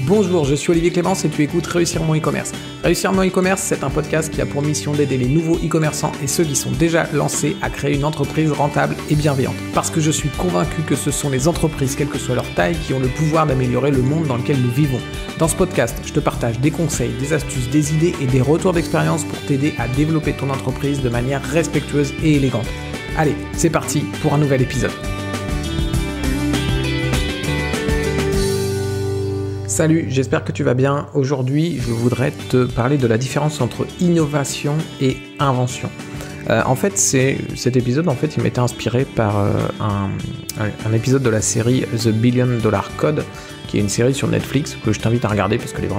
Bonjour, je suis Olivier Clémence et tu écoutes Réussir mon e-commerce. Réussir mon e-commerce, c'est un podcast qui a pour mission d'aider les nouveaux e-commerçants et ceux qui sont déjà lancés à créer une entreprise rentable et bienveillante. Parce que je suis convaincu que ce sont les entreprises, quelle que soit leur taille, qui ont le pouvoir d'améliorer le monde dans lequel nous vivons. Dans ce podcast, je te partage des conseils, des astuces, des idées et des retours d'expérience pour t'aider à développer ton entreprise de manière respectueuse et élégante. Allez, c'est parti pour un nouvel épisode. Salut, j'espère que tu vas bien. Aujourd'hui, je voudrais te parler de la différence entre innovation et invention. Cet épisode, il m'était inspiré par un épisode de la série The $1 Billion Code, qui est une série sur Netflix que je t'invite à regarder parce qu'elle est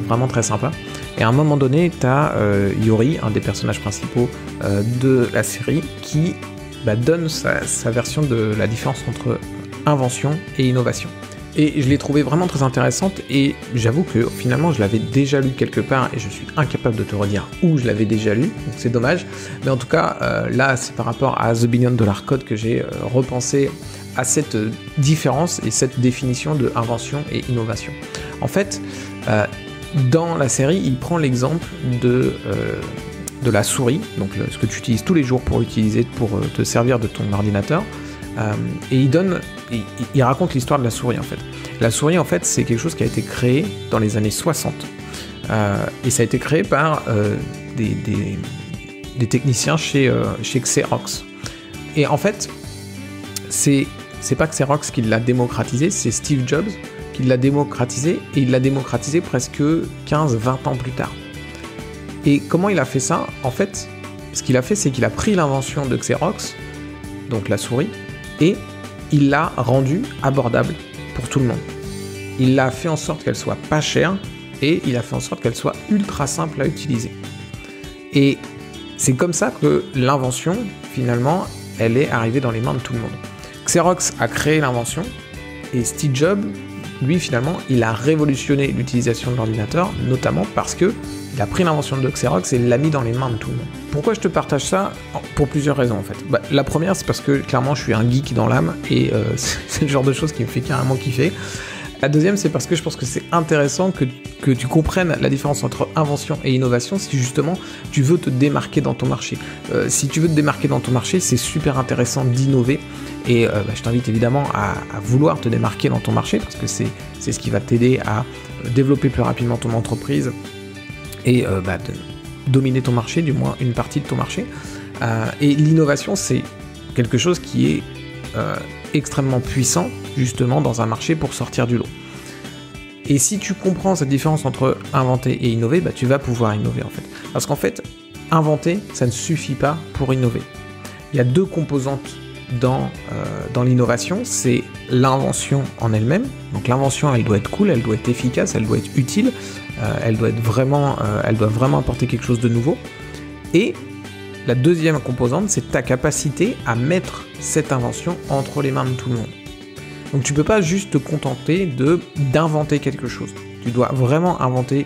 vraiment très sympa. Et à un moment donné, tu as Yori, un des personnages principaux de la série, qui donne sa version de la différence entre invention et innovation. Et je l'ai trouvée vraiment très intéressante et j'avoue que finalement je l'avais déjà lu quelque part et je suis incapable de te redire où je l'avais déjà lu, donc c'est dommage. Mais en tout cas, là c'est par rapport à The $1 Billion Code que j'ai repensé à cette différence et cette définition de invention et innovation. En fait, dans la série, il prend l'exemple de la souris, donc ce que tu utilises tous les jours pour te servir de ton ordinateur. Et il raconte l'histoire de la souris en fait. La souris en fait c'est quelque chose qui a été créé dans les années 60 et ça a été créé par des techniciens chez Xerox. Et en fait c'est pas Xerox qui l'a démocratisé, c'est Steve Jobs qui l'a démocratisé et il l'a démocratisé presque 15-20 ans plus tard. Et comment il a fait ça? En fait, ce qu'il a fait c'est qu'il a pris l'invention de Xerox, donc la souris, et il l'a rendue abordable pour tout le monde. Il a fait en sorte qu'elle soit pas chère et il a fait en sorte qu'elle soit ultra simple à utiliser. Et c'est comme ça que l'invention, finalement, elle est arrivée dans les mains de tout le monde. Xerox a créé l'invention et Steve Jobs, lui, finalement, il a révolutionné l'utilisation de l'ordinateur, notamment parce que il a pris l'invention de Xerox et l'a mis dans les mains de tout le monde. Pourquoi je te partage ça? Pour plusieurs raisons en fait. La première, c'est parce que clairement je suis un geek dans l'âme et c'est le genre de choses qui me fait carrément kiffer. La deuxième, c'est parce que je pense que c'est intéressant que tu comprennes la différence entre invention et innovation si justement tu veux te démarquer dans ton marché. Si tu veux te démarquer dans ton marché, c'est super intéressant d'innover et je t'invite évidemment à vouloir te démarquer dans ton marché parce que c'est ce qui va t'aider à développer plus rapidement ton entreprise et de dominer ton marché, du moins une partie de ton marché. Et l'innovation, c'est quelque chose qui est extrêmement puissant, justement, dans un marché pour sortir du lot. Et si tu comprends cette différence entre inventer et innover, tu vas pouvoir innover, en fait. Parce qu'en fait, inventer, ça ne suffit pas pour innover. Il y a deux composantes dans l'innovation, c'est l'invention en elle-même. Donc l'invention, elle doit être cool, elle doit être efficace, elle doit être utile, elle doit vraiment apporter quelque chose de nouveau. Et la deuxième composante, c'est ta capacité à mettre cette invention entre les mains de tout le monde. Donc tu peux pas juste te contenter d'inventer quelque chose. Tu dois vraiment inventer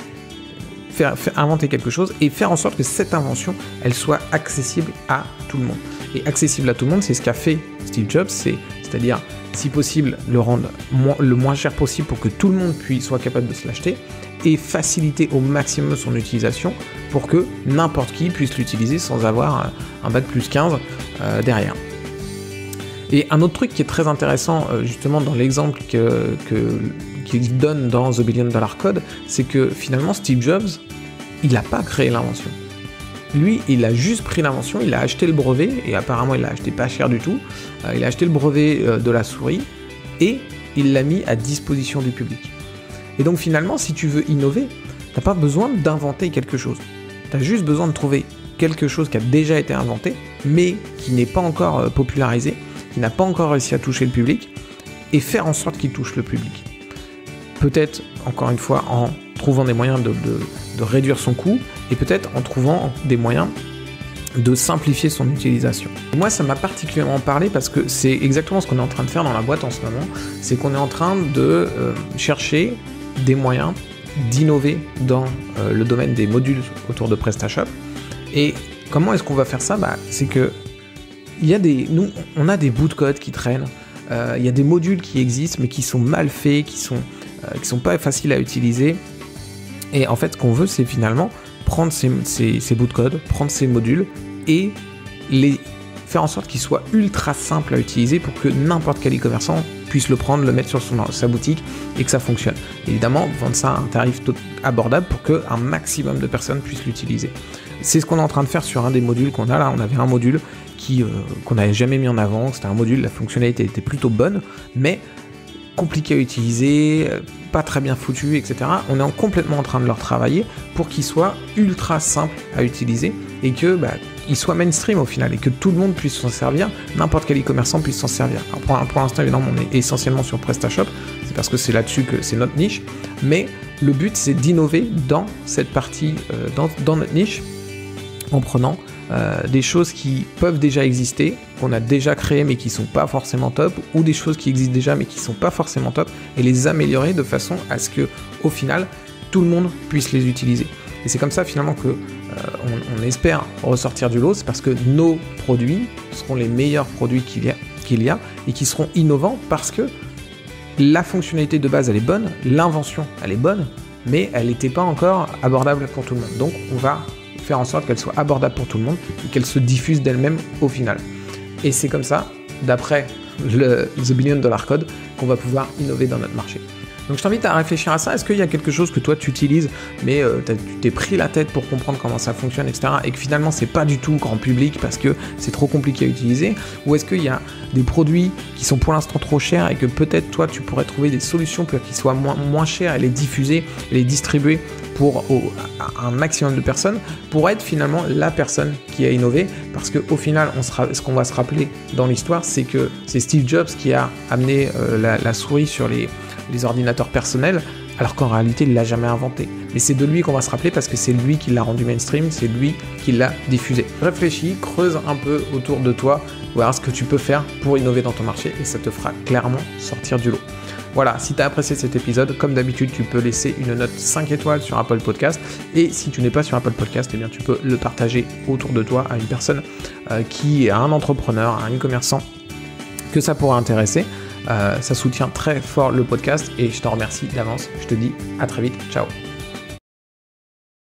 quelque chose et faire en sorte que cette invention, elle soit accessible à tout le monde. Et accessible à tout le monde, c'est ce qu'a fait Steve Jobs, c'est-à-dire, si possible, le rendre le moins cher possible pour que tout le monde soit capable de se l'acheter et faciliter au maximum son utilisation pour que n'importe qui puisse l'utiliser sans avoir un bac plus 15 derrière. Et un autre truc qui est très intéressant, justement, dans l'exemple qu'il donne dans The $1 Billion Code, c'est que finalement, Steve Jobs, il n'a pas créé l'invention. Lui, il a juste pris l'invention, il a acheté le brevet, et apparemment il l'a acheté pas cher du tout, il a acheté le brevet de la souris, et il l'a mis à disposition du public. Et donc finalement, si tu veux innover, t'as pas besoin d'inventer quelque chose. T'as juste besoin de trouver quelque chose qui a déjà été inventé, mais qui n'est pas encore popularisé, qui n'a pas encore réussi à toucher le public, et faire en sorte qu'il touche le public. Peut-être, encore une fois, en trouvant des moyens de réduire son coût, et peut-être en trouvant des moyens de simplifier son utilisation. Moi, ça m'a particulièrement parlé parce que c'est exactement ce qu'on est en train de faire dans la boîte en ce moment, c'est qu'on est en train de chercher des moyens d'innover dans le domaine des modules autour de PrestaShop. Et comment est-ce qu'on va faire ça? C'est que on a des bouts de code qui traînent, il y a des modules qui existent mais qui sont mal faits, qui sont qui sont pas faciles à utiliser. Et en fait, ce qu'on veut, c'est finalement prendre ces bouts de code, prendre ces modules et les faire en sorte qu'ils soient ultra simples à utiliser pour que n'importe quel e-commerçant puisse le prendre, le mettre sur sa boutique et que ça fonctionne. Évidemment, vendre ça à un tarif abordable pour qu'un maximum de personnes puissent l'utiliser. C'est ce qu'on est en train de faire sur un des modules qu'on a là. On avait un module qu'on n'avait jamais mis en avant. C'était un module, la fonctionnalité était plutôt bonne, mais compliqué à utiliser, pas très bien foutu, etc. On est complètement en train de leur travailler pour qu'ils soient ultra simples à utiliser et que ils soient mainstream au final et que tout le monde puisse s'en servir, n'importe quel e-commerçant puisse s'en servir. Alors pour l'instant, évidemment, on est essentiellement sur PrestaShop, c'est parce que c'est là-dessus que c'est notre niche, mais le but, c'est d'innover dans cette partie, dans notre niche, en prenant des choses qui peuvent déjà exister, qu'on a déjà créées mais qui sont pas forcément top, ou des choses qui existent déjà mais qui sont pas forcément top, et les améliorer de façon à ce que, au final, tout le monde puisse les utiliser. Et c'est comme ça finalement que on espère ressortir du lot, c'est parce que nos produits seront les meilleurs produits qu'il y a et qui seront innovants parce que la fonctionnalité de base elle est bonne, l'invention elle est bonne, mais elle n'était pas encore abordable pour tout le monde. Donc on va faire en sorte qu'elle soit abordable pour tout le monde et qu'elle se diffuse d'elle-même au final. Et c'est comme ça, d'après le The Billion Dollar Code, qu'on va pouvoir innover dans notre marché. Donc je t'invite à réfléchir à ça. Est-ce qu'il y a quelque chose que toi tu utilises, mais tu t'es pris la tête pour comprendre comment ça fonctionne, etc. et que finalement c'est pas du tout grand public parce que c'est trop compliqué à utiliser? Ou est-ce qu'il y a des produits qui sont pour l'instant trop chers et que peut-être toi tu pourrais trouver des solutions pour qu'ils soient moins chers et les diffuser et les distribuer pour un maximum de personnes, pour être finalement la personne qui a innové? Parce qu'au final, ce qu'on va se rappeler dans l'histoire, c'est que c'est Steve Jobs qui a amené la souris sur les ordinateurs personnels, alors qu'en réalité, il l'a jamais inventé. Mais c'est de lui qu'on va se rappeler parce que c'est lui qui l'a rendu mainstream, c'est lui qui l'a diffusé. Réfléchis, creuse un peu autour de toi, voir ce que tu peux faire pour innover dans ton marché et ça te fera clairement sortir du lot. Voilà, si tu as apprécié cet épisode, comme d'habitude, tu peux laisser une note 5 étoiles sur Apple Podcast. Et si tu n'es pas sur Apple Podcast, eh bien, tu peux le partager autour de toi à une personne qui est un entrepreneur, un e-commerçant que ça pourrait intéresser. Ça soutient très fort le podcast et je t'en remercie d'avance. Je te dis à très vite. Ciao.